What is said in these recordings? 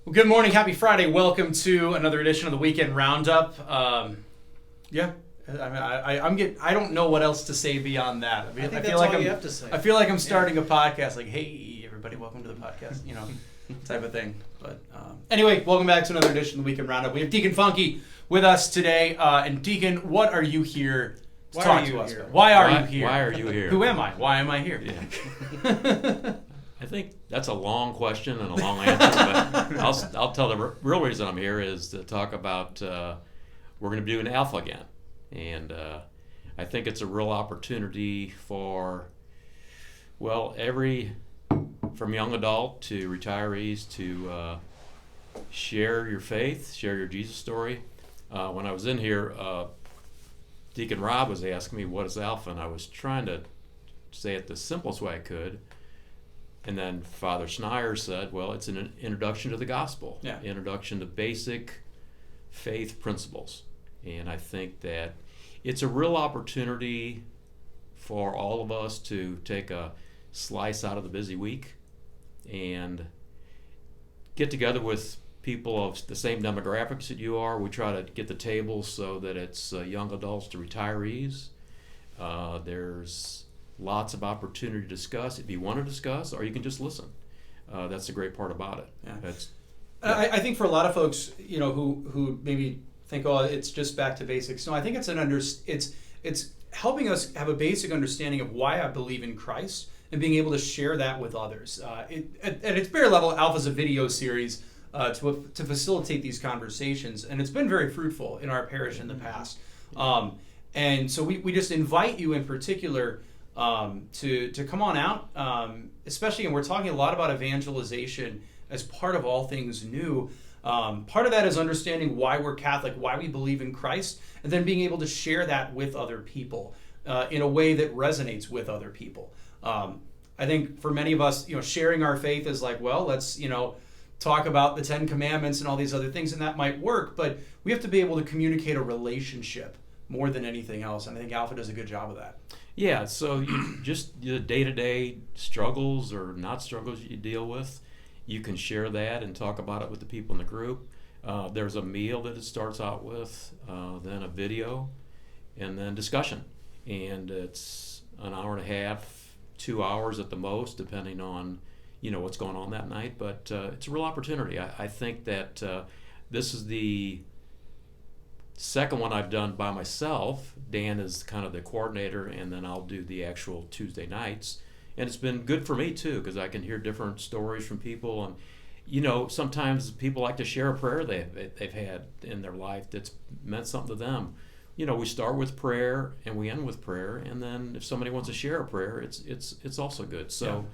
Well, good morning. Happy Friday. Welcome to another edition of the Weekend Roundup. I don't know what else to say beyond that. I think that's all you have to say. I feel like I'm starting a podcast, like, hey, everybody, welcome to the podcast, type of thing. But anyway, welcome back to another edition of the Weekend Roundup. We have Deacon Funky with us today. And Deacon, what are you here to talk to us about? Why are you here? Why are you here? Who am I? Why am I here? Yeah. I think that's a long question and a long answer, but I'll tell the real reason I'm here is to talk about we're going to be doing Alpha again, and I think it's a real opportunity for from young adult to retirees to share your faith, share your Jesus story. When I was in here, Deacon Rob was asking me what is Alpha, and I was trying to say it the simplest way I could. And then Father Schneier said, well, it's an introduction to the gospel, introduction to basic faith principles. And I think that it's a real opportunity for all of us to take a slice out of the busy week and get together with people of the same demographics that you are. We try to get the tables so that it's young adults to retirees. There's lots of opportunity to discuss if you want to discuss, or you can just listen. That's the great part about it. Yeah. I think for a lot of folks, who maybe think, oh, it's just back to basics. No, I think it's helping us have a basic understanding of why I believe in Christ and being able to share that with others. At its bare level, Alpha's a video series to facilitate these conversations, and it's been very fruitful in our parish in the past. And so we just invite you in particular to come on out, especially, and we're talking a lot about evangelization as part of all things new. Part of that is understanding why we're Catholic, why we believe in Christ, and then being able to share that with other people in a way that resonates with other people. I think for many of us, sharing our faith is like, well, let's, talk about the 10 Commandments and all these other things, and that might work, but we have to be able to communicate a relationship more than anything else, and I think Alpha does a good job of that. Yeah, so you just the day-to-day struggles or not struggles you deal with, you can share that and talk about it with the people in the group. There's a meal that it starts out with, then a video, and then discussion. And it's an hour and a half, 2 hours at the most, depending on what's going on that night. But it's a real opportunity. I think that this is the second one I've done by myself. Dan is kind of the coordinator, and then I'll do the actual Tuesday nights. And it's been good for me too, because I can hear different stories from people. And sometimes people like to share a prayer they've had in their life that's meant something to them. We start with prayer and we end with prayer, and then if somebody wants to share a prayer, it's also good. So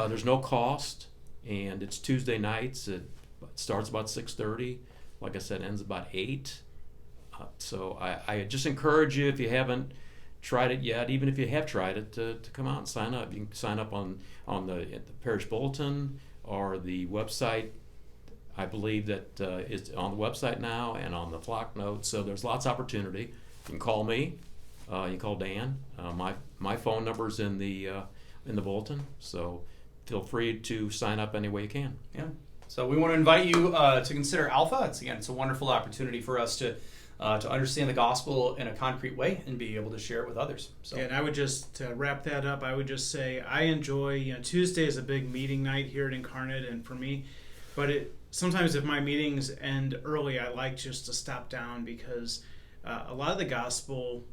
there's no cost, and it's Tuesday nights. It starts about 6:30. Like I said, ends about 8. So I just encourage you, if you haven't tried it yet, even if you have tried it, to come out and sign up. You can sign up on the parish bulletin or the website. I believe that it's on the website now and on the flock notes. So there's lots of opportunity. You can call me. You can call Dan. My phone number is in the bulletin. So feel free to sign up any way you can. Yeah. So we want to invite you to consider Alpha. It's a wonderful opportunity for us to understand the gospel in a concrete way and be able to share it with others. So. Yeah, and I would just, to wrap that up, I would just say I enjoy, Tuesday is a big meeting night here at Incarnate, and for me, but sometimes if my meetings end early, I like just to stop down, because a lot of the gospel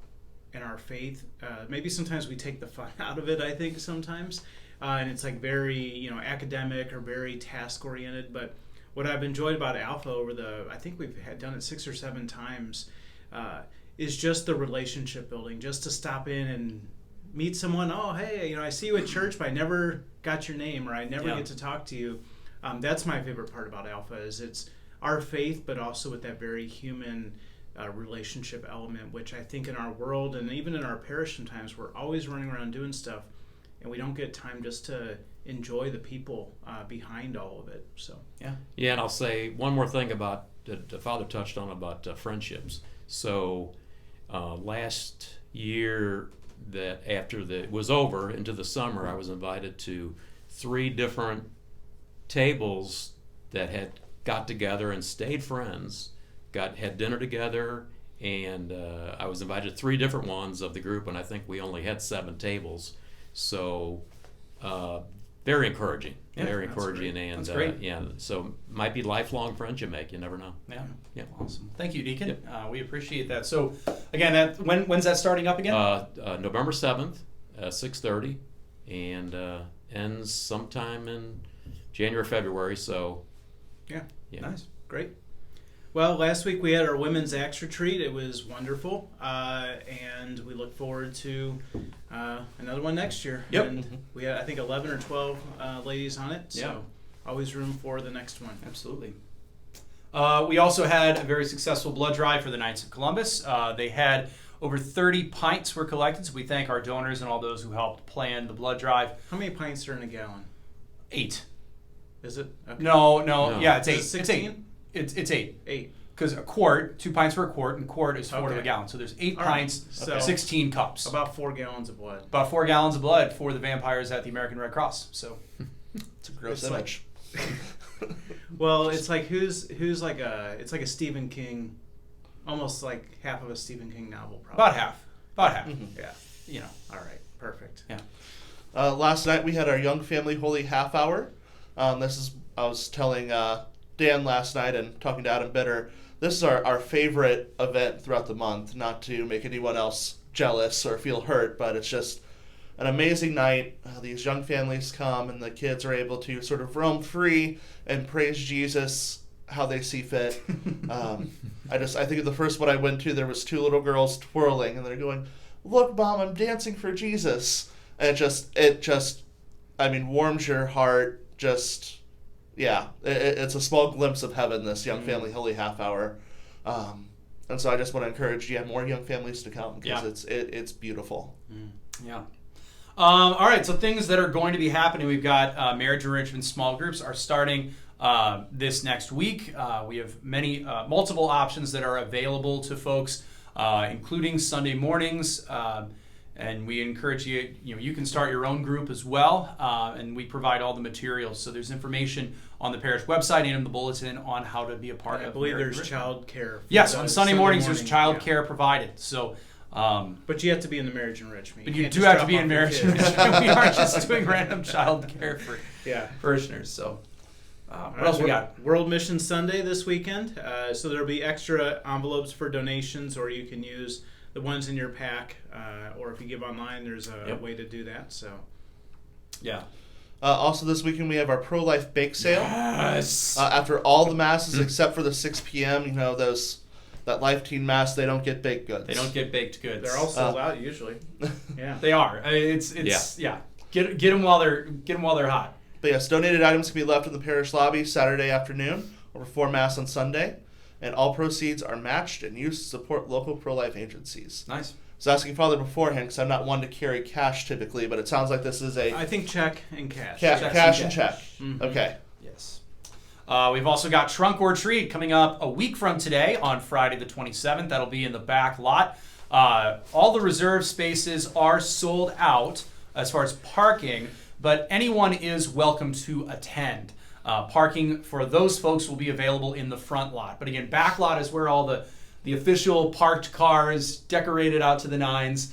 and our faith, maybe sometimes we take the fun out of it, I think sometimes, and it's like very, academic or very task-oriented, but what I've enjoyed about Alpha I think we've done it 6 or 7 times, is just the relationship building, just to stop in and meet someone. Oh, hey, I see you at church, but I never got your name, or I never get to talk to you. That's my favorite part about Alpha, is it's our faith, but also with that very human relationship element, which I think in our world and even in our parish sometimes we're always running around doing stuff, and we don't get time just to enjoy the people behind all of it. So yeah, and I'll say one more thing about the Father touched on about friendships. So last year, that after it was over into the summer, I was invited to 3 different tables that had got together and stayed friends, had dinner together, and I was invited to 3 different ones of the group, and I think we only had 7 tables. So very encouraging, Yeah, very that's encouraging, great. and That's great. yeah, so might be lifelong friends you make. You never know. Yeah. Awesome. Thank you, Deacon. Yep. We appreciate that. So, again, when's that starting up again? November 7th, 6:30, and ends sometime in January, February. So Yeah. Nice. Great. Well, last week we had our Women's Acts Retreat. It was wonderful, and we look forward to another one next year. Yep. And we had, I think, 11 or 12 ladies on it, so Yeah. always room for the next one. Absolutely. We also had a very successful blood drive for the Knights of Columbus. They had over 30 pints were collected, so we thank our donors and all those who helped plan the blood drive. How many pints are in a gallon? 8. Is it? Okay. No. Yeah, it's 8. Is it 16? It's 8. 8. Because a quart, 2 pints for a quart, and a quart is 4 to a Okay. gallon. So there's 8 All right. pints, So- 16 cups. About 4 gallons of blood. About 4 gallons of blood for the vampires at the American Red Cross. So It's a gross It's image. Well, it's like who's like it's like a Stephen King, almost like half of a Stephen King novel, probably. about half. About half. Mhm. Yeah. You know. All right. Perfect. Yeah. Last night we had our Young Family Holy Half Hour. I was telling Dan last night and talking to Adam Bitter, this is our favorite event throughout the month, not to make anyone else jealous or feel hurt, but it's just an amazing night. These young families come and the kids are able to sort of roam free and praise Jesus how they see fit. I think of the first one I went to, there was 2 little girls twirling and they're going, "Look, Mom, I'm dancing for Jesus." And it just warms your heart. It's a small glimpse of heaven, this Young Family Holy Half Hour. And so I just want to encourage more young families to come because it's beautiful. Yeah. All right, so things that are going to be happening. We've got marriage enrichment small groups are starting this next week. We have multiple options that are available to folks, including Sunday mornings. And we encourage you, you can start your own group as well. And we provide all the materials. So there's information on the parish website and in the bulletin on how to be a part of I believe marriage there's enrichment. child care. Yes, on Sunday mornings there's morning, child yeah. care provided. So But you have to be in the marriage enrichment. But you can't do just have to drop be off in your marriage kids. enrichment. We aren't just doing random child care for Yeah. parishioners. So, All what right, else we got? World Mission Sunday this weekend. So there'll be extra envelopes for donations, or you can use the ones in your pack, or if you give online, there's a way to do that. So, Yeah. Also this weekend we have our pro-life bake sale. Yes. After all the masses except for the 6 p.m., that Life Teen Mass, they don't get baked goods. They don't get baked goods. they're all sold out usually. Yeah. They are. It's yeah. Get them while they're hot. But yes, donated items can be left in the parish lobby Saturday afternoon or before Mass on Sunday. And all proceeds are matched and used to support local pro-life agencies. Nice. I was asking Father beforehand because I'm not one to carry cash typically, but it sounds like this is a I think check and cash. cash and check. Mhm. Okay. Yes. We've also got Trunk or Treat coming up a week from today on Friday the 27th. That'll be in the back lot. All the reserved spaces are sold out as far as parking, but anyone is welcome to attend. Parking for those folks will be available in the front lot. But again, back lot is where all the official parked cars, decorated out to the nines.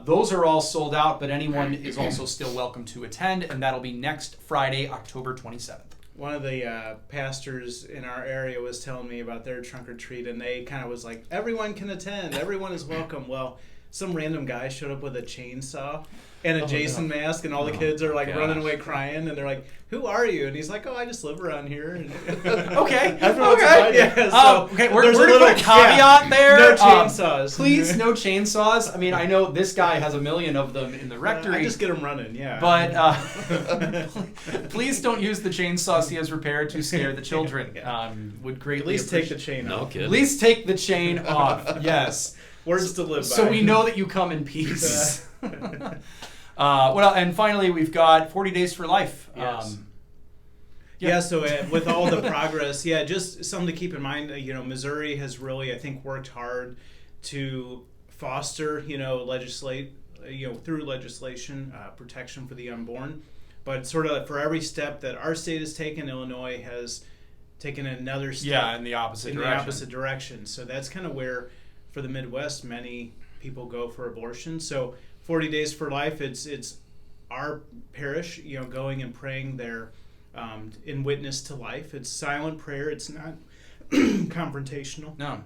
Those are all sold out, but anyone is also still welcome to attend, and that'll be next Friday, October 27th. One of the pastors in our area was telling me about their trunk or treat, and they kind of was like, everyone can attend, everyone is welcome. Well, some random guy showed up with a chainsaw and a Jason mask, and all the kids are like running away crying, and they're like, "Who are you?" And he's like, "Oh, I just live around here." And Okay. Everyone's okay. invited. Yeah, so Okay. We're there's going a to little put a caveat there. No chainsaws. Please, no chainsaws. I mean, I know this guy has a million of them in the rectory. I just get them running, yeah. But please don't use the chainsaws he has repaired to scare the children. Would at greatly least take the appreciate- chain No off. kidding. At least take the chain off. Yes. Words to live by. So we know that you come in peace. And finally, we've got 40 Days for Life. Yes. Yeah, so with all the progress, just something to keep in mind. Missouri has really, I think, worked hard to foster, through legislation, protection for the unborn. But sort of for every step that our state has taken, Illinois has taking another step. Yeah, in the opposite direction. The opposite direction. So that's kind of where, for the Midwest, many people go for abortion. So 40 Days for Life, it's our parish, going and praying there in witness to life. It's silent prayer. It's not confrontational. No.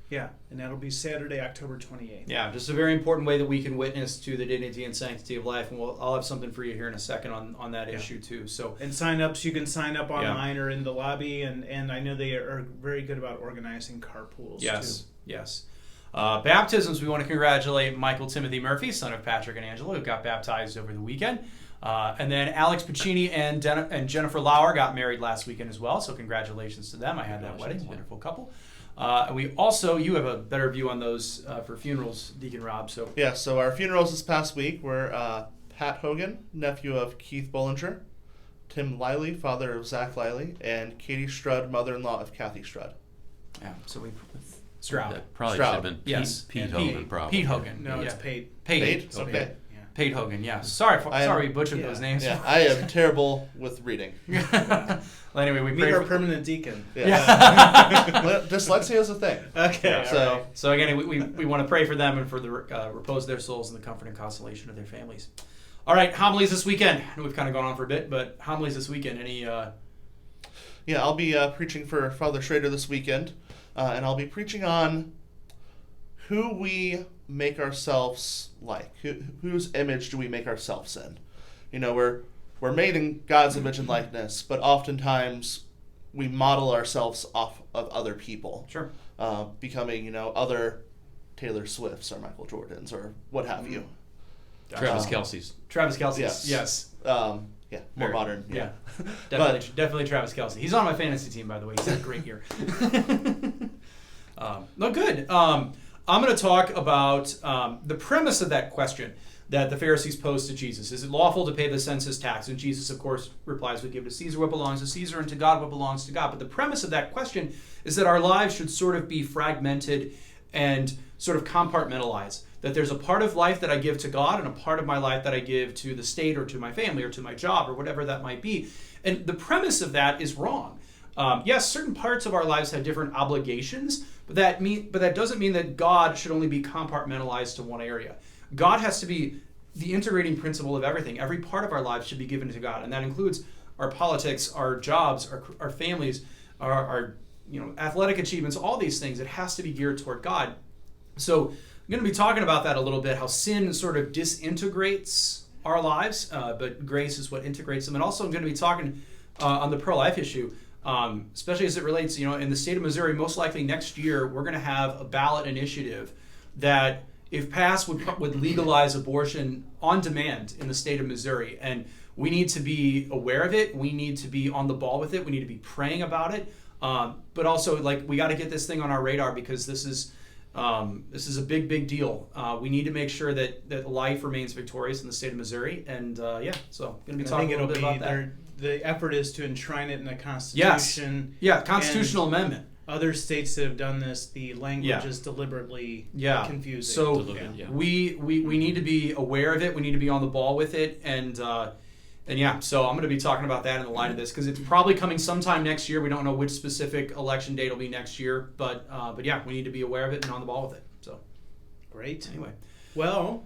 Yeah, and that'll be Saturday, October 28th. Yeah, just a very important way that we can witness to the dignity and sanctity of life, and I'll have something for you here in a second on that issue too. So, and sign-ups, you can sign up online or in the lobby, and I know they are very good about organizing carpools too. Yes. Baptisms, we want to congratulate Michael Timothy Murphy, son of Patrick and Angela, who got baptized over the weekend. And then Alex Puccini and Jennifer Lauer got married last weekend as well, so congratulations to them. I had that wedding, wonderful couple. And we also, you have a better view on those for funerals, Deacon Rob. So so our funerals this past week were Pat Hogan, nephew of Keith Bollinger, Tim Lively, father of Zach Lively, and Katie Strudd, mother-in-law of Kathy Strudd. Yeah, so we Stroud. That probably Stroud. should have been Pete Pete. Hogan, probably. Pete Hogan. No, it's Pate. Pate. Okay. Pate Hogan. Yeah. Sorry, we butchered those names. Yeah, I am terrible with reading. Well, anyway, we Meet pray our for permanent deacon. Dyslexia is a thing. Okay. So again, we want to pray for them and for the repose of their souls and the comfort and consolation of their families. All right, homilies this weekend. I know we've kind of gone on for a bit, but homilies this weekend. Any? Yeah, I'll be preaching for Father Schrader this weekend, and I'll be preaching on who we make ourselves like. Whose image do we make ourselves in? We're made in God's image and likeness, but oftentimes we model ourselves off of other people. Sure. Becoming, other Taylor Swifts or Michael Jordans or what have you. Travis Kelce's. Travis Kelce. Yes. More Very, modern. Yeah. Definitely Travis Kelce. He's on my fantasy team, by the way. He's had a great year. No, good. I'm going to talk about the premise of that question that the Pharisees posed to Jesus. Is it lawful to pay the census tax? And Jesus, of course, replies, we give to Caesar what belongs to Caesar and to God what belongs to God. But the premise of that question is that our lives should sort of be fragmented and sort of compartmentalized. That there's a part of life that I give to God and a part of my life that I give to the state or to my family or to my job or whatever that might be. And the premise of that is wrong. Yes, certain parts of our lives have different obligations, but that doesn't mean that God should only be compartmentalized to one area. God has to be the integrating principle of everything. Every part of our lives should be given to God, and that includes our politics, our jobs, our families, our athletic achievements, all these things. It has to be geared toward God. So I'm going to be talking about that a little bit, how sin sort of disintegrates our lives, but grace is what integrates them. And also I'm going to be talking on the pro-life issue, especially as it relates, in the state of Missouri, most likely next year, we're going to have a ballot initiative that, if passed, would legalize abortion on demand in the state of Missouri. And we need to be aware of it. We need to be on the ball with it. We need to be praying about it. But also, we got to get this thing on our radar because this is a big deal. We need to make sure that life remains victorious in the state of Missouri. And so I'm going to be talking a little bit about that. The effort is to enshrine it in the Constitution. Yes. Yeah, constitutional amendment. Other states that have done this, the language is deliberately confusing. So we need to be aware of it. We need to be on the ball with it. And so I'm going to be talking about that in the light of this because it's probably coming sometime next year. We don't know which specific election date will be next year, but we need to be aware of it and on the ball with it. So great. Anyway, well,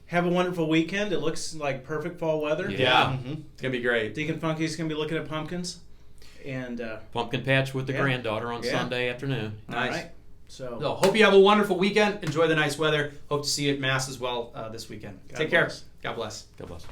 have a wonderful weekend. It looks like perfect fall weather. Yeah. Mm-hmm. It's gonna be great. Deacon Funky's gonna be looking at pumpkins, and pumpkin patch with the granddaughter on Sunday afternoon. Nice. All right. So hope you have a wonderful weekend. Enjoy the nice weather. Hope to see you at Mass as well this weekend. Take care. God bless. God bless.